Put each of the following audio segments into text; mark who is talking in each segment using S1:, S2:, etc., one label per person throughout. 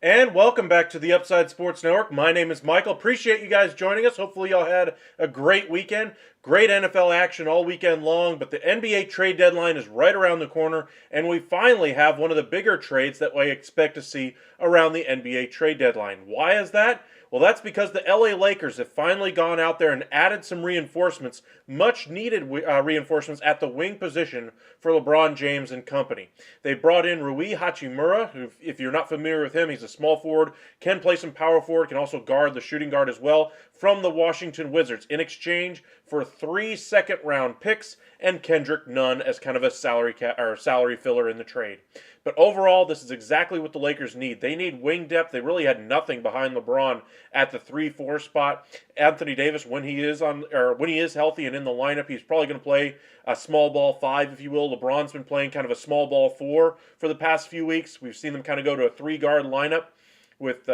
S1: And welcome back to the Upside Sports Network. My name is Michael. Appreciate you guys joining us. Hopefully y'all had a great weekend. Great NFL action all weekend long, but the NBA trade deadline is right around the corner, and we finally have one of the bigger trades that we expect to see around the NBA trade deadline. Why is that? Well, that's because the LA Lakers have finally gone out there and added some reinforcements, much needed reinforcements at the wing position for LeBron James and company. They brought in Rui Hachimura, who, if you're not familiar with him, he's a small forward, can play some power forward, can also guard the shooting guard as well, from the Washington Wizards, in exchange for 3 second-round picks and Kendrick Nunn as kind of a salary filler in the trade. But overall, this is exactly what the Lakers need. They need wing depth. They really had nothing behind LeBron at the 3-4 spot. Anthony Davis, when he is healthy and in the lineup, he's probably going to play a small ball 5, if you will. LeBron's been playing kind of a small ball 4 for the past few weeks. We've seen them kind of go to a 3-guard lineup with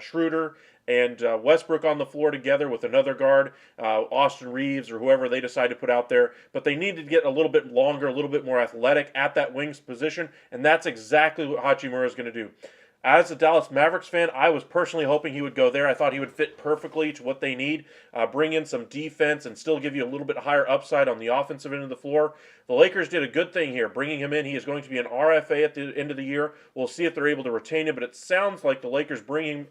S1: Schroeder and Westbrook on the floor together with another guard, Austin Reeves or whoever they decide to put out there. But they need to get a little bit longer, a little bit more athletic at that wings position, and that's exactly what Hachimura is going to do. As a Dallas Mavericks fan, I was personally hoping he would go there. I thought he would fit perfectly to what they need, bring in some defense and still give you a little bit higher upside on the offensive end of the floor. The Lakers did a good thing here, bringing him in. He is going to be an RFA at the end of the year. We'll see if they're able to retain him, but it sounds like the Lakers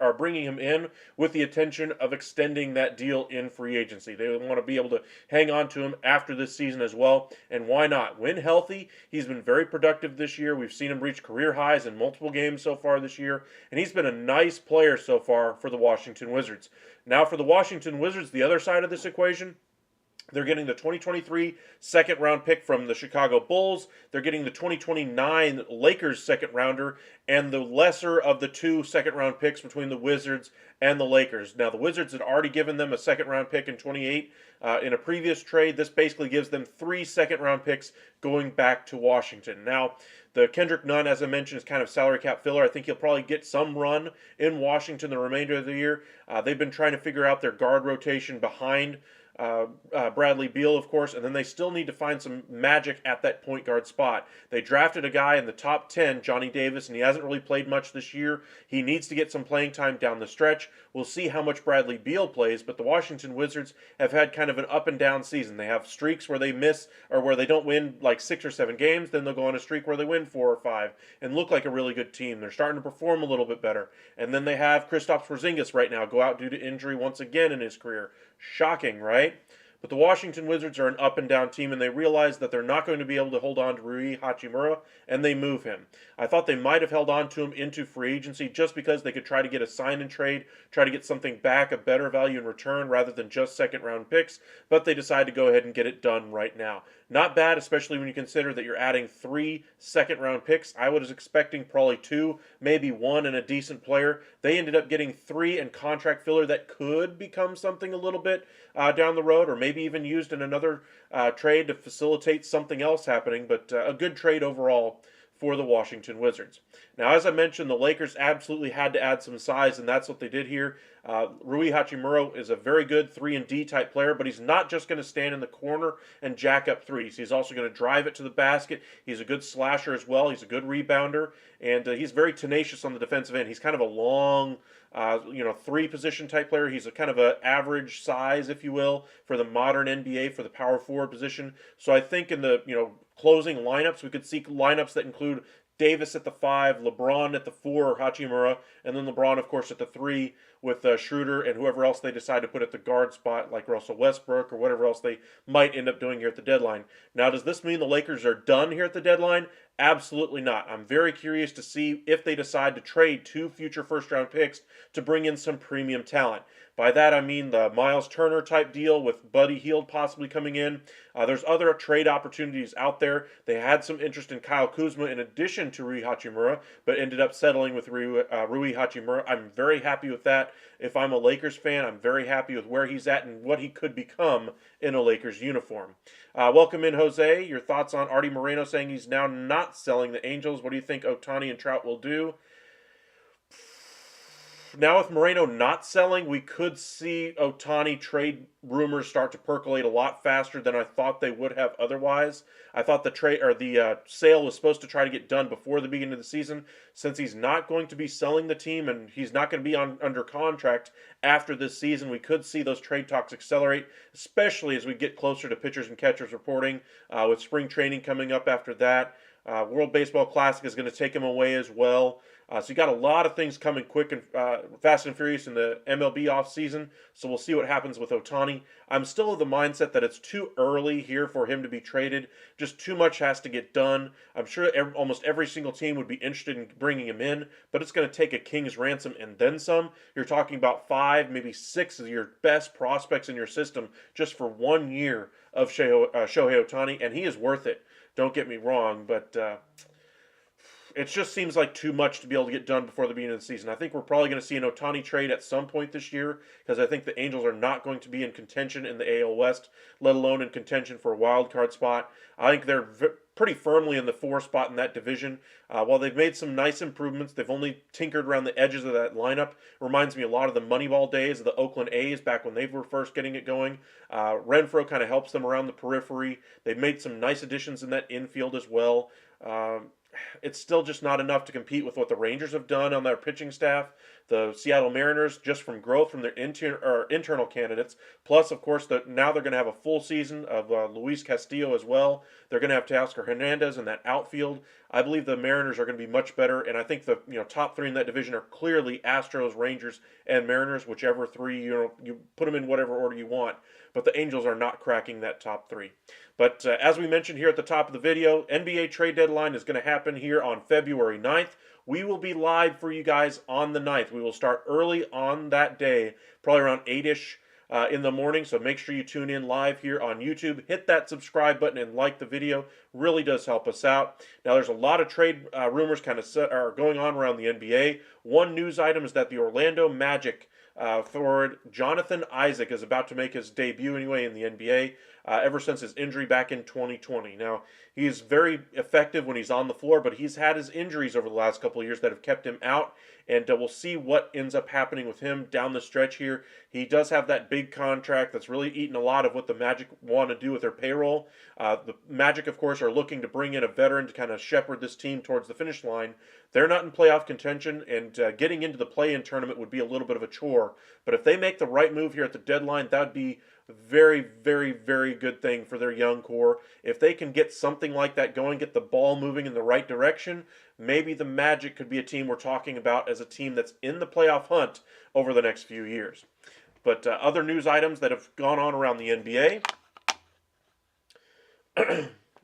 S1: are bringing him in with the intention of extending that deal in free agency. They want to be able to hang on to him after this season as well, and why not? When healthy, he's been very productive this year. We've seen him reach career highs in multiple games so far this year, and he's been a nice player so far for the Washington Wizards. Now for the Washington Wizards, the other side of this equation, they're getting the 2023 second-round pick from the Chicago Bulls. They're getting the 2029 Lakers second-rounder and the lesser of the 2 second-round picks between the Wizards and the Lakers. Now, the Wizards had already given them a second-round pick in 28 in a previous trade. This basically gives them 3 second-round picks going back to Washington. Now, the Kendrick Nunn, as I mentioned, is kind of salary cap filler. I think he'll probably get some run in Washington the remainder of the year. They've been trying to figure out their guard rotation behind Bradley Beal, of course, and then they still need to find some magic at that point guard spot. They drafted a guy in the top 10, Johnny Davis, and he hasn't really played much this year. He needs to get some playing time down the stretch. We'll see how much Bradley Beal plays, but the Washington Wizards have had kind of an up and down season. They have streaks where they miss or where they don't win like 6 or 7 games, then they'll go on a streak where they win 4 or 5 and look like a really good team. They're starting to perform a little bit better. And then they have Kristaps Porzingis right now go out due to injury once again in his career. Shocking, right? But the Washington Wizards are an up and down team, and they realize that they're not going to be able to hold on to Rui Hachimura, and they move him. I thought they might have held on to him into free agency just because they could try to get a sign and trade, try to get something back, a better value in return rather than just second round picks, but they decided to go ahead and get it done right now. Not bad, especially when you consider that you're adding 3 second round picks. I was expecting probably 2, maybe 1 and a decent player. They ended up getting 3 and contract filler that could become something a little bit down the road, or maybe even used in another trade to facilitate something else happening, but a good trade overall for the Washington Wizards. Now, as I mentioned, the Lakers absolutely had to add some size, and that's what they did here. Rui Hachimura is a very good 3-and-D type player, but he's not just going to stand in the corner and jack up threes. He's also going to drive it to the basket. He's a good slasher as well. He's a good rebounder, and he's very tenacious on the defensive end. He's kind of a long, 3-position type player. He's a kind of an average size, if you will, for the modern NBA for the power forward position. So I think in the closing lineups, we could see lineups that include Davis at the 5, LeBron at the 4, Hachimura, and then LeBron, of course, at the 3 with Schroeder and whoever else they decide to put at the guard spot, like Russell Westbrook or whatever else they might end up doing here at the deadline. Now, does this mean the Lakers are done here at the deadline? Absolutely not. I'm very curious to see if they decide to trade 2 future first-round picks to bring in some premium talent. By that, I mean the Miles Turner type deal with Buddy Hield possibly coming in. There's other trade opportunities out there. They had some interest in Kyle Kuzma in addition to Rui Hachimura, but ended up settling with Rui Hachimura. I'm very happy with that. If I'm a Lakers fan, I'm very happy with where he's at and what he could become in a Lakers uniform. Welcome in, Jose. Your thoughts on Artie Moreno saying he's now not selling the Angels. What do you think Ohtani and Trout will do? Now with Moreno not selling, we could see Ohtani trade rumors start to percolate a lot faster than I thought they would have otherwise. I thought the sale was supposed to try to get done before the beginning of the season. Since he's not going to be selling the team and he's not going to be under contract after this season, we could see those trade talks accelerate, especially as we get closer to pitchers and catchers reporting, with spring training coming up after that. World Baseball Classic is going to take him away as well. So you got a lot of things coming quick and fast and furious in the MLB offseason. So we'll see what happens with Ohtani. I'm still of the mindset that it's too early here for him to be traded. Just too much has to get done. I'm sure almost every single team would be interested in bringing him in, but it's going to take a king's ransom and then some. You're talking about 5, maybe 6 of your best prospects in your system just for 1 year of Shohei Ohtani, and he is worth it. Don't get me wrong, but it just seems like too much to be able to get done before the beginning of the season. I think we're probably going to see an Ohtani trade at some point this year because I think the Angels are not going to be in contention in the AL West, let alone in contention for a wild card spot. I think they're pretty firmly in the 4 spot in that division. While they've made some nice improvements, they've only tinkered around the edges of that lineup. Reminds me a lot of the Moneyball days of the Oakland A's back when they were first getting it going. Renfroe kind of helps them around the periphery. They've made some nice additions in that infield as well. It's still just not enough to compete with what the Rangers have done on their pitching staff. The Seattle Mariners, just from growth from their internal candidates. Plus, of course, now they're going to have a full season of Luis Castillo as well. They're going to have Teoscar Hernandez in that outfield. I believe the Mariners are going to be much better, and I think the top 3 in that division are clearly Astros, Rangers, and Mariners. Whichever 3 you put them in whatever order you want. But the Angels are not cracking that top 3. But as we mentioned here at the top of the video, NBA trade deadline is going to happen here on February 9th. We will be live for you guys on the 9th. We will start early on that day, probably around 8-ish in the morning. So make sure you tune in live here on YouTube. Hit that subscribe button and like the video. Really does help us out. Now, there's a lot of trade rumors kind of are going on around the NBA. One news item is that the Orlando Magic forward Jonathan Isaac is about to make his debut anyway in the NBA ever since his injury back in 2020. Now, he's very effective when he's on the floor, but he's had his injuries over the last couple of years that have kept him out, and we'll see what ends up happening with him down the stretch here. He does have that big contract that's really eaten a lot of what the Magic want to do with their payroll. The Magic, of course, are looking to bring in a veteran to kind of shepherd this team towards the finish line. They're not in playoff contention, and getting into the play-in tournament would be a little bit of a chore. But if they make the right move here at the deadline, that would be a very, very, very good thing for their young core. If they can get something like that going, get the ball moving in the right direction, maybe the Magic could be a team we're talking about as a team that's in the playoff hunt over the next few years. But other news items that have gone on around the NBA.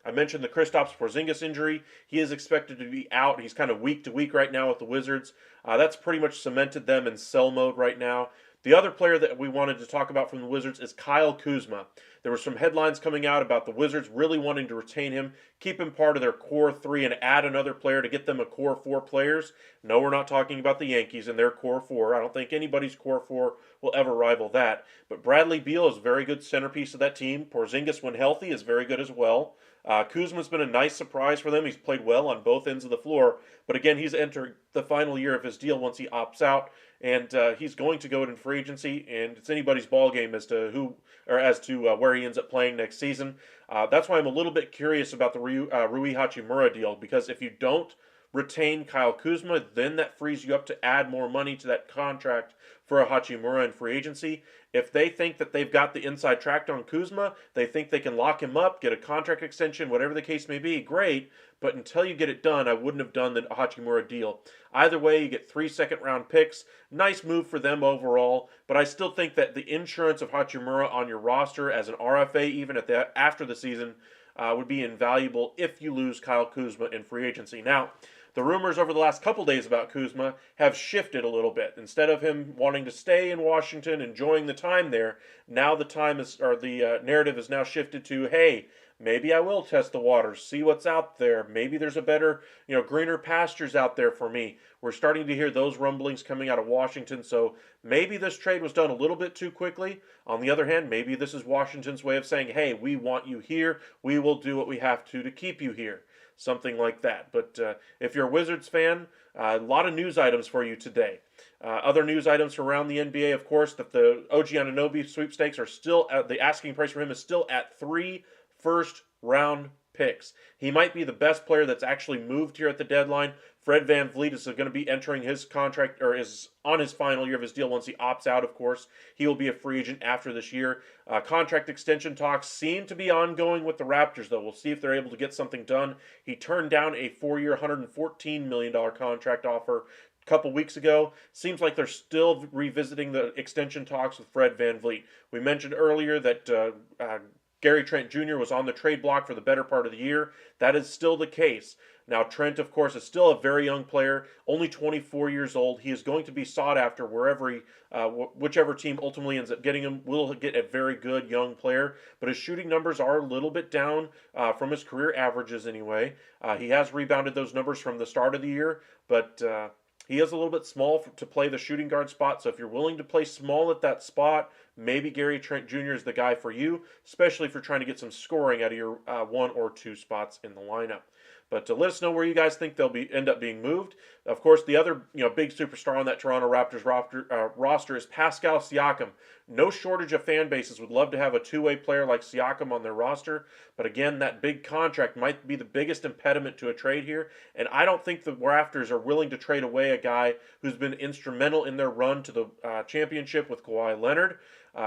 S1: I mentioned the Kristaps Porzingis injury. He is expected to be out. He's kind of week to week right now with the Wizards. That's pretty much cemented them in sell mode right now. The other player that we wanted to talk about from the Wizards is Kyle Kuzma. There were some headlines coming out about the Wizards really wanting to retain him, keep him part of their core three, and add another player to get them a core four players. No, we're not talking about the Yankees and their core four. I don't think anybody's core four will ever rival that. But Bradley Beal is a very good centerpiece of that team. Porzingis, when healthy, is very good as well. Kuzma's been a nice surprise for them. He's played well on both ends of the floor. But again, he's entered the final year of his deal once he opts out. And he's going to go in free agency, and it's anybody's ball game as to where he ends up playing next season. That's why I'm a little bit curious about the Rui Hachimura deal, because if you don't retain Kyle Kuzma, then that frees you up to add more money to that contract for a Hachimura in free agency. If they think that they've got the inside track on Kuzma, they think they can lock him up, get a contract extension, whatever the case may be, great. But until you get it done, I wouldn't have done the Hachimura deal. Either way, you get 3 second-round picks. Nice move for them overall, but I still think that the insurance of Hachimura on your roster as an RFA, even after the season, would be invaluable if you lose Kyle Kuzma in free agency. Now, the rumors over the last couple days about Kuzma have shifted a little bit. Instead of him wanting to stay in Washington, enjoying the time there, now the narrative is now shifted to, hey, maybe I will test the waters, see what's out there. Maybe there's a better, greener pastures out there for me. We're starting to hear those rumblings coming out of Washington, so maybe this trade was done a little bit too quickly. On the other hand, maybe this is Washington's way of saying, hey, we want you here. We will do what we have to keep you here. Something like that. But if you're a Wizards fan, a lot of news items for you today. Other news items from around the NBA, of course, that the OG Anunoby sweepstakes are still the asking price for him is still at 3 first-round picks. He might be the best player that's actually moved here at the deadline. Fred VanVleet is going to be entering his contract, or is on his final year of his deal once he opts out, of course. He will be a free agent after this year. Contract extension talks seem to be ongoing with the Raptors, though. We'll see if they're able to get something done. He turned down a 4-year, $114 million contract offer a couple weeks ago. Seems like they're still revisiting the extension talks with Fred VanVleet. We mentioned earlier that Gary Trent Jr. was on the trade block for the better part of the year. That is still the case. Now, Trent, of course, is still a very young player, only 24 years old. He is going to be sought after wherever whichever team ultimately ends up getting him will get a very good young player. But his shooting numbers are a little bit down from his career averages anyway. He has rebounded those numbers from the start of the year, but he is a little bit small to play the shooting guard spot. So if you're willing to play small at that spot, maybe Gary Trent Jr. is the guy for you, especially if you're trying to get some scoring out of your 1 or 2 spots in the lineup. But let us know where you guys think they'll end up being moved. Of course, the other big superstar on that Toronto Raptors roster is Pascal Siakam. No shortage of fan bases would love to have a two-way player like Siakam on their roster. But again, that big contract might be the biggest impediment to a trade here. And I don't think the Raptors are willing to trade away a guy who's been instrumental in their run to the championship with Kawhi Leonard.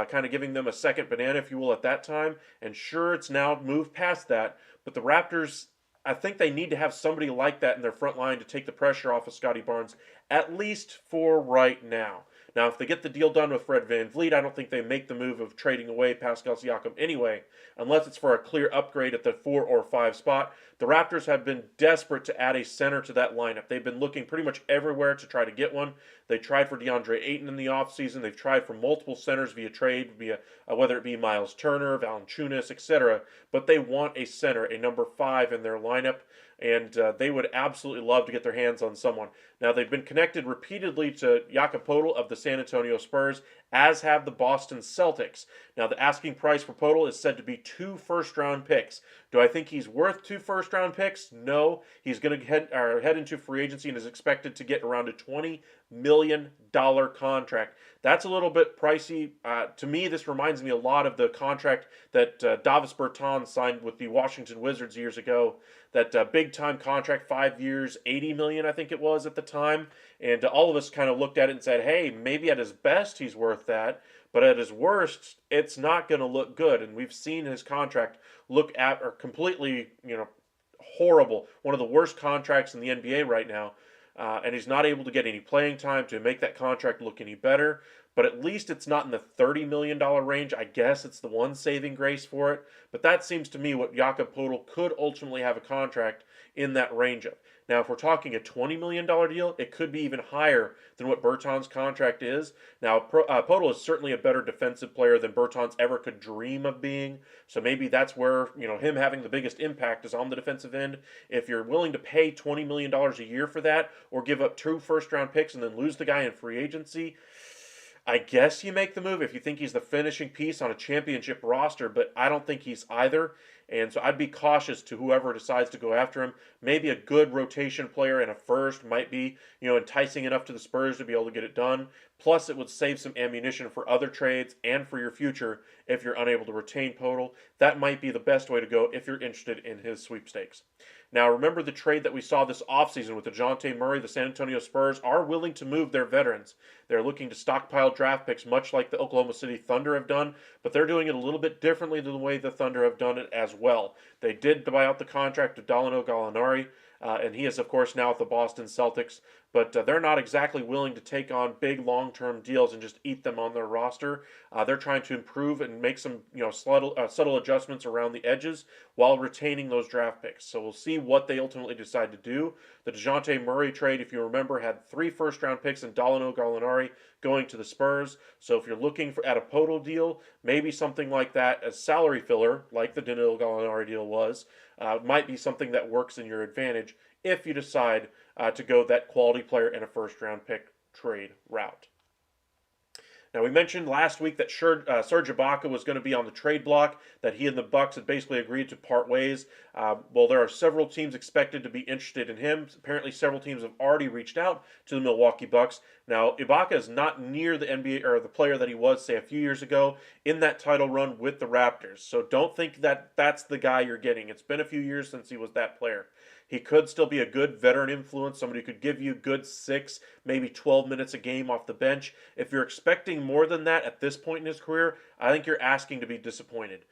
S1: Kind of giving them a second banana, if you will, at that time. And sure, it's now moved past that. But the Raptors, I think they need to have somebody like that in their front line to take the pressure off of Scotty Barnes, at least for right now. Now, if they get the deal done with Fred VanVleet, I don't think they make the move of trading away Pascal Siakam anyway, unless it's for a clear upgrade at the 4 or 5 spot. The Raptors have been desperate to add a center to that lineup. They've been looking pretty much everywhere to try to get one. They tried for DeAndre Ayton in the offseason. They've tried for multiple centers via trade, whether it be Miles Turner, Valanciunas, etc. But they want a center, a number 5 in their lineup, and they would absolutely love to get their hands on someone. Now, they've been connected repeatedly to Jakob Poeltl of the San Antonio Spurs, as have the Boston Celtics. Now, the asking price for Poeltl is said to be 2 first-round picks. Do I think he's worth 2 first-round picks? No. He's going to head into free agency and is expected to get around a $20 million contract. That's a little bit pricey. To me, this reminds me a lot of the contract that Davis Bertans signed with the Washington Wizards years ago. That big-time contract, 5 years, $80 million, I think it was at the time. And all of us kind of looked at it and said, hey, maybe at his best he's worth that. But at his worst, it's not going to look good. And we've seen his contract look at or completely, horrible. One of the worst contracts in the NBA right now. And he's not able to get any playing time to make that contract look any better. but at least it's not in the $30 million range. I guess it's the one saving grace for it, but that seems to me what Jakob Poeltl could ultimately have a contract in that range of. Now, if we're talking a $20 million deal, it could be even higher than what Berton's contract is. Now, Poeltl is certainly a better defensive player than Berton's ever could dream of being, so maybe that's where, him having the biggest impact is on the defensive end. If you're willing to pay $20 million a year for that, or give up 2 first-round picks and then lose the guy in free agency, I guess you make the move if you think he's the finishing piece on a championship roster, but I don't think he's either. And so I'd be cautious to whoever decides to go after him. Maybe a good rotation player and a first might be, enticing enough to the Spurs to be able to get it done. Plus, it would save some ammunition for other trades and for your future if you're unable to retain Poeltl. That might be the best way to go if you're interested in his sweepstakes. Now, remember the trade that we saw this offseason with DeJounte Murray. The San Antonio Spurs are willing to move their veterans. They're looking to stockpile draft picks, much like the Oklahoma City Thunder have done, but they're doing it a little bit differently than the way the Thunder have done it as well. They did buy out the contract of Dalano Gallinari, and he is, of course, now at the Boston Celtics. But they're not exactly willing to take on big long-term deals and just eat them on their roster. They're trying to improve and make some, subtle adjustments around the edges while retaining those draft picks. So we'll see what they ultimately decide to do. The DeJounte Murray trade, if you remember, had 3 first-round picks and Dalano Gallinari going to the Spurs. So if you're looking at a Poeltl deal, maybe something like that as salary filler, like the Danilo Gallinari deal was, might be something that works in your advantage if you decide to go that quality player and a first-round pick trade route. Now, we mentioned last week that Serge Ibaka was going to be on the trade block, that he and the Bucks had basically agreed to part ways. Well, there are several teams expected to be interested in him. Apparently, several teams have already reached out to the Milwaukee Bucks. Now, Ibaka is not near the NBA or the player that he was, say, a few years ago in that title run with the Raptors. So don't think that that's the guy you're getting. It's been a few years since he was that player. He could still be a good veteran influence, somebody who could give you good 6, maybe 12 minutes a game off the bench. If you're expecting more than that at this point in his career, I think you're asking to be disappointed.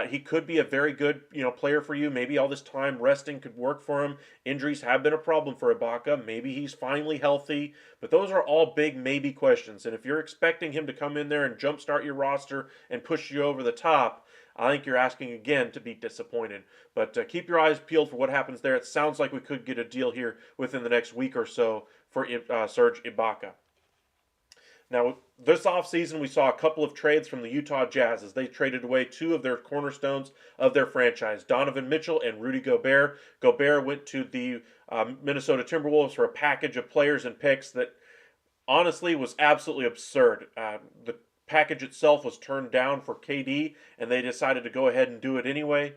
S1: He could be a very good, player for you. Maybe all this time resting could work for him. Injuries have been a problem for Ibaka. Maybe he's finally healthy. But those are all big maybe questions. And if you're expecting him to come in there and jumpstart your roster and push you over the top, I think you're asking again to be disappointed. But keep your eyes peeled for what happens there. It sounds like we could get a deal here within the next week or so for Serge Ibaka. Now, this offseason, we saw a couple of trades from the Utah Jazz as they traded away 2 of their cornerstones of their franchise, Donovan Mitchell and Rudy Gobert. Gobert went to the Minnesota Timberwolves for a package of players and picks that honestly was absolutely absurd. The package itself was turned down for KD, and they decided to go ahead and do it anyway.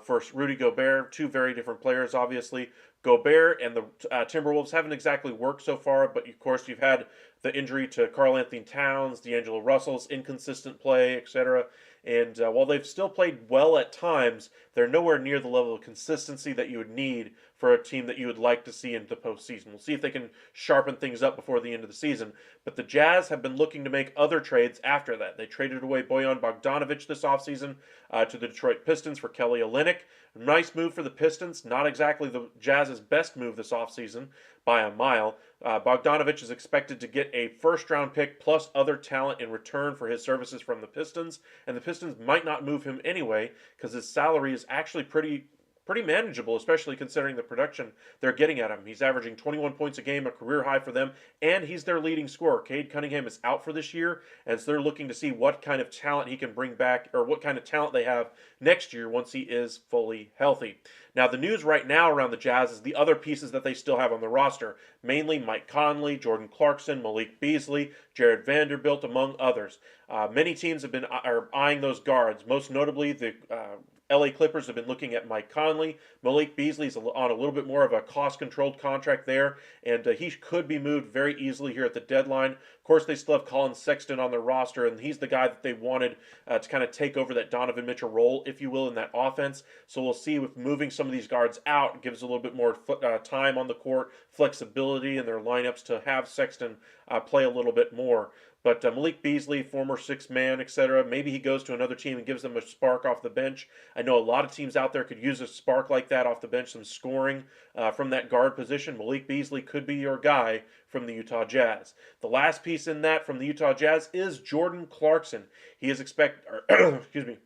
S1: For Rudy Gobert, 2 very different players, obviously. Gobert and the Timberwolves haven't exactly worked so far, but of course you've had the injury to Karl Anthony Towns, D'Angelo Russell's inconsistent play, etc. And while they've still played well at times, they're nowhere near the level of consistency that you would need for a team that you would like to see into the postseason. We'll see if they can sharpen things up before the end of the season. But the Jazz have been looking to make other trades after that. They traded away Bojan Bogdanovic this offseason to the Detroit Pistons for Kelly Olynyk. Nice move for the Pistons. Not exactly the Jazz's best move this offseason by a mile. Bogdanovic is expected to get a first-round pick plus other talent in return for his services from the Pistons. And the Pistons might not move him anyway because his salary is actually pretty manageable, especially considering the production they're getting at him. He's averaging 21 points a game, a career high for them, and he's their leading scorer. Cade Cunningham is out for this year, and so they're looking to see what kind of talent he can bring back, or what kind of talent they have next year once he is fully healthy. Now, the news right now around the Jazz is the other pieces that they still have on the roster, mainly Mike Conley, Jordan Clarkson, Malik Beasley, Jared Vanderbilt, among others. Many teams are eyeing those guards, most notably the LA Clippers have been looking at Mike Conley. Malik Beasley's on a little bit more of a cost-controlled contract there, and he could be moved very easily here at the deadline. Of course, they still have Colin Sexton on their roster, and he's the guy that they wanted to kind of take over that Donovan Mitchell role, if you will, in that offense. So we'll see if moving some of these guards out gives a little bit more time on the court, flexibility in their lineups to have Sexton play a little bit more. But Malik Beasley, former sixth man, etc., maybe he goes to another team and gives them a spark off the bench. I know a lot of teams out there could use a spark like that off the bench, some scoring from that guard position. Malik Beasley could be your guy from the Utah Jazz. The last piece in that from the Utah Jazz is Jordan Clarkson. He is excuse me,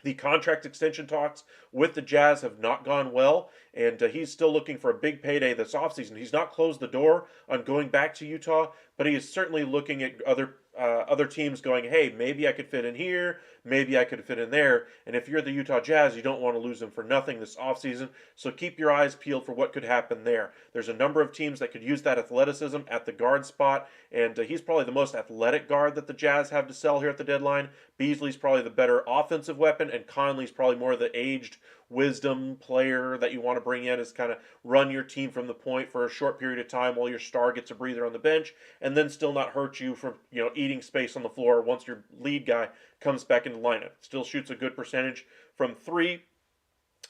S1: the contract extension talks with the Jazz have not gone well, and he's still looking for a big payday this offseason. He's not closed the door on going back to Utah, but he is certainly looking at other teams going, hey, maybe I could fit in here, maybe I could fit in there. And if you're the Utah Jazz, you don't want to lose him for nothing this offseason, so keep your eyes peeled for what could happen there. There's a number of teams that could use that athleticism at the guard spot, and he's probably the most athletic guard that the Jazz have to sell here at the deadline. Beasley's probably the better offensive weapon, and Conley's probably more the aged wisdom player that you want to bring in as kind of run your team from the point for a short period of time while your star gets a breather on the bench, and then still not hurt you from eating space on the floor once your lead guy comes back into the lineup. Still shoots a good percentage from three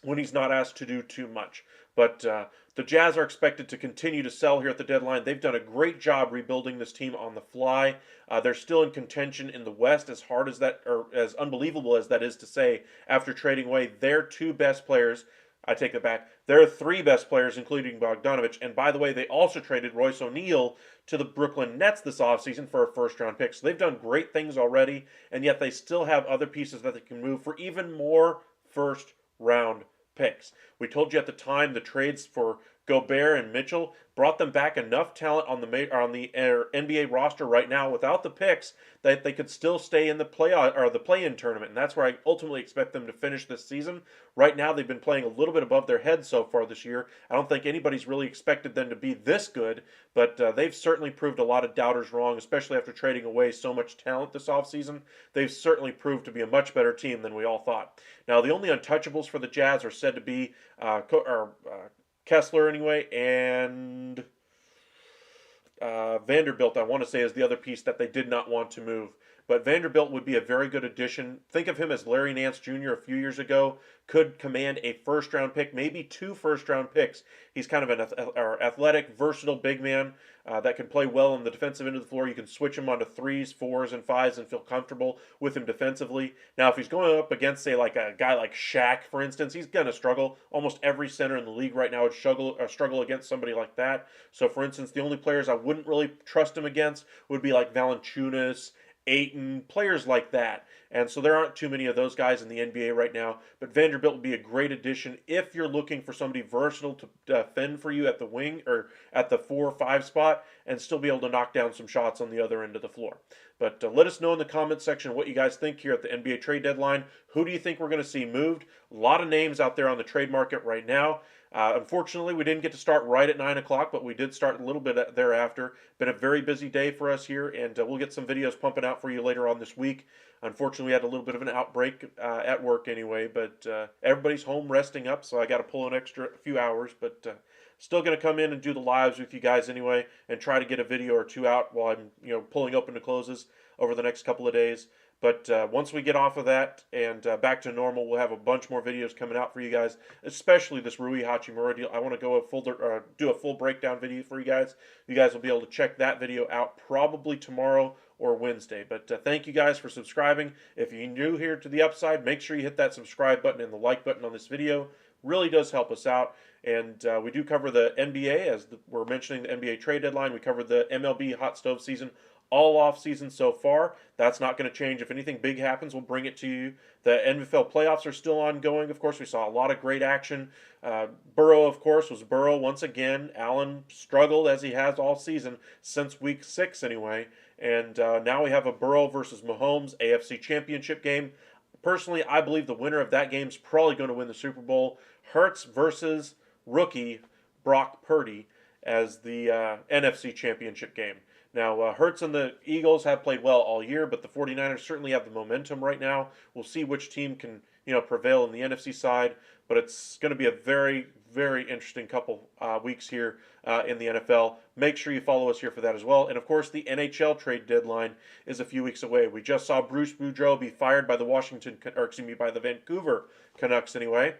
S1: when he's not asked to do too much. But the Jazz are expected to continue to sell here at the deadline. They've done a great job rebuilding this team on the fly. They're still in contention in the West, as hard as that, or as unbelievable as that is to say, after trading away their two best players. I take it back. Their three best players, including Bogdanovich. And by the way, they also traded Royce O'Neal to the Brooklyn Nets this offseason for a first-round pick. So they've done great things already, and yet they still have other pieces that they can move for even more first-round picks. We told you at the time the trades for Gobert and Mitchell brought them back enough talent on the NBA roster right now without the picks that they could still stay in the play-in tournament, and that's where I ultimately expect them to finish this season. Right now, they've been playing a little bit above their heads so far this year. I don't think anybody's really expected them to be this good, but they've certainly proved a lot of doubters wrong, especially after trading away so much talent this offseason. They've certainly proved to be a much better team than we all thought. Now, the only untouchables for the Jazz are said to be Kessler anyway, and Vanderbilt, I want to say, is the other piece that they did not want to move. But Vanderbilt would be a very good addition. Think of him as Larry Nance Jr. a few years ago. Could command a first-round pick, maybe 2 first-round picks. He's kind of an athletic, versatile big man that can play well on the defensive end of the floor. You can switch him onto 3s, 4s, and 5s and feel comfortable with him defensively. Now, if he's going up against, say, like a guy like Shaq, for instance, he's going to struggle. Almost every center in the league right now would struggle against somebody like that. So, for instance, the only players I wouldn't really trust him against would be like Valanciunas, Ayton, players like that. And so there aren't too many of those guys in the NBA right now. But Vanderbilt would be a great addition if you're looking for somebody versatile to defend for you at the wing or at the 4 or 5 spot and still be able to knock down some shots on the other end of the floor. But let us know in the comments section what you guys think here at the NBA trade deadline. Who do you think we're going to see moved? A lot of names out there on the trade market right now. Unfortunately, we didn't get to start right at 9 o'clock, but we did start a little bit thereafter. Been a very busy day for us here, and we'll get some videos pumping out for you later on this week. Unfortunately, we had a little bit of an outbreak at work anyway, but everybody's home resting up, so I got to pull an extra few hours, but still going to come in and do the lives with you guys anyway and try to get a video or two out while I'm pulling open to closes over the next couple of days. But once we get off of that and back to normal, we'll have a bunch more videos coming out for you guys, especially this Rui Hachimura deal. I want to go do a full breakdown video for you guys. You guys will be able to check that video out probably tomorrow or Wednesday. But thank you guys for subscribing. If you're new here to the Upside, make sure you hit that subscribe button and the like button on this video. Really does help us out. And we do cover the NBA, as we're mentioning the NBA trade deadline. We covered the MLB hot stove season all off season so far. That's not going to change. If anything big happens, we'll bring it to you. The NFL playoffs are still ongoing. Of course, we saw a lot of great action. Burrow, of course, was Burrow once again. Allen struggled as he has all season since week 6 anyway. And now we have a Burrow versus Mahomes AFC Championship game. Personally, I believe the winner of that game is probably going to win the Super Bowl. Hurts versus rookie Brock Purdy as the NFC Championship game. Now, Hurts and the Eagles have played well all year, but the 49ers certainly have the momentum right now. We'll see which team can, prevail in the NFC side, but it's going to be a very, very interesting couple weeks here in the NFL. Make sure you follow us here for that as well. And, of course, the NHL trade deadline is a few weeks away. We just saw Bruce Boudreau be fired by the by the Vancouver Canucks anyway.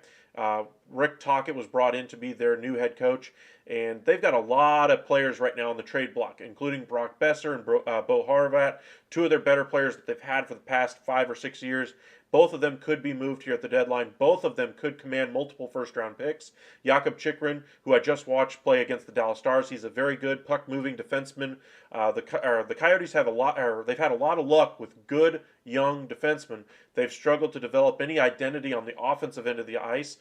S1: Rick Tocchet was brought in to be their new head coach, and they've got a lot of players right now on the trade block, including Brock Besser and Bo Horvat, two of their better players that they've had for the past 5 or 6 years. Both of them could be moved here at the deadline. Both of them could command multiple first-round picks. Jakub Chikrin, who I just watched play against the Dallas Stars, he's a very good puck-moving defenseman. The Coyotes have they've had a lot of luck with good young defensemen. They've struggled to develop any identity on the offensive end of the ice.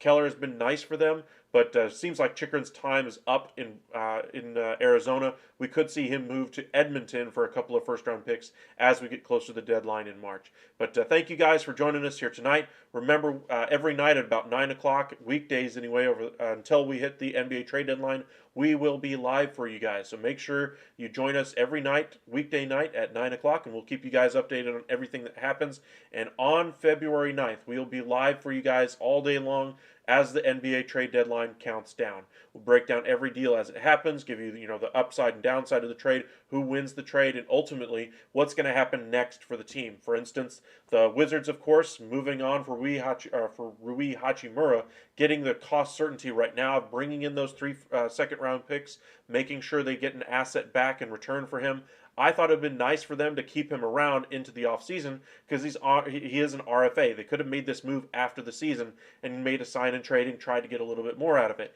S1: Keller has been nice for them, but seems like Chikrin's time is up in Arizona. We could see him move to Edmonton for a couple of first-round picks as we get closer to the deadline in March. But thank you guys for joining us here tonight. Remember, every night at about 9 o'clock, weekdays anyway, until we hit the NBA trade deadline, we will be live for you guys. So make sure you join us every night, weekday night at 9 o'clock, and we'll keep you guys updated on everything that happens. And on February 9th, we'll be live for you guys all day long as the NBA trade deadline counts down. We'll break down every deal as it happens, give you the upside and downside of the trade, who wins the trade, and ultimately what's going to happen next for the team. For instance, the Wizards, of course, moving on for Rui Hachimura, getting the cost certainty right now, bringing in those 3 second-round picks, making sure they get an asset back in return for him. I thought it would have been nice for them to keep him around into the offseason because he is an RFA. They could have made this move after the season and made a sign and trade and tried to get a little bit more out of it.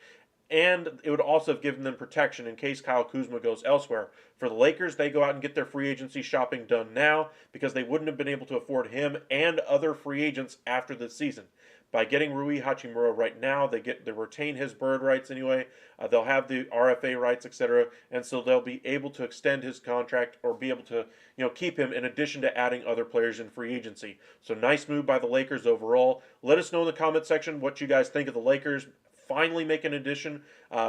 S1: And it would also have given them protection in case Kyle Kuzma goes elsewhere. For the Lakers, they go out and get their free agency shopping done now because they wouldn't have been able to afford him and other free agents after the season. By getting Rui Hachimura right now, they retain his bird rights anyway. They'll have the RFA rights, etc., and so they'll be able to extend his contract or be able to keep him in addition to adding other players in free agency. So nice move by the Lakers overall. Let us know in the comment section what you guys think of the Lakers. Finally make an addition.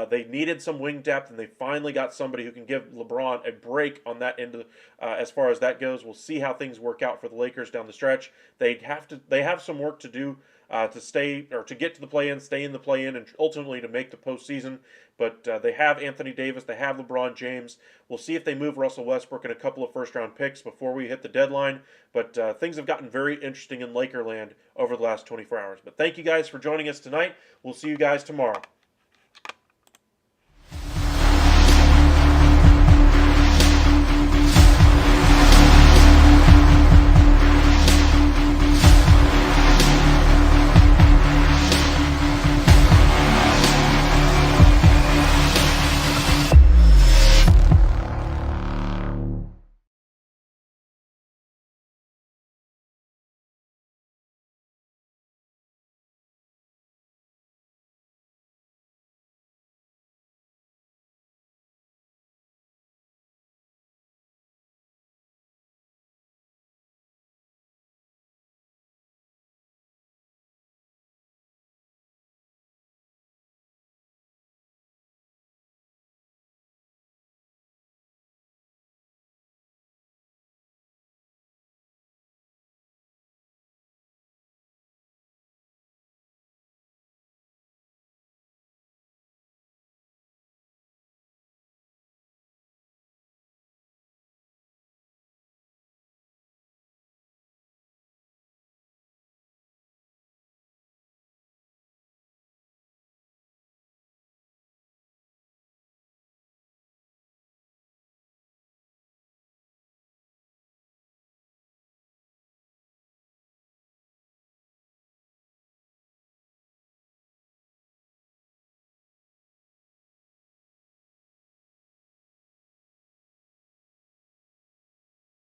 S1: They needed some wing depth, and they finally got somebody who can give LeBron a break on that end of as far as that goes. We'll see how things work out for the Lakers down the stretch. They have some work to do to get to the play-in, stay in the play-in, and ultimately to make the postseason. But they have Anthony Davis, they have LeBron James. We'll see if they move Russell Westbrook and a couple of first-round picks before we hit the deadline. But things have gotten very interesting in Lakerland over the last 24 hours. But thank you guys for joining us tonight. We'll see you guys tomorrow.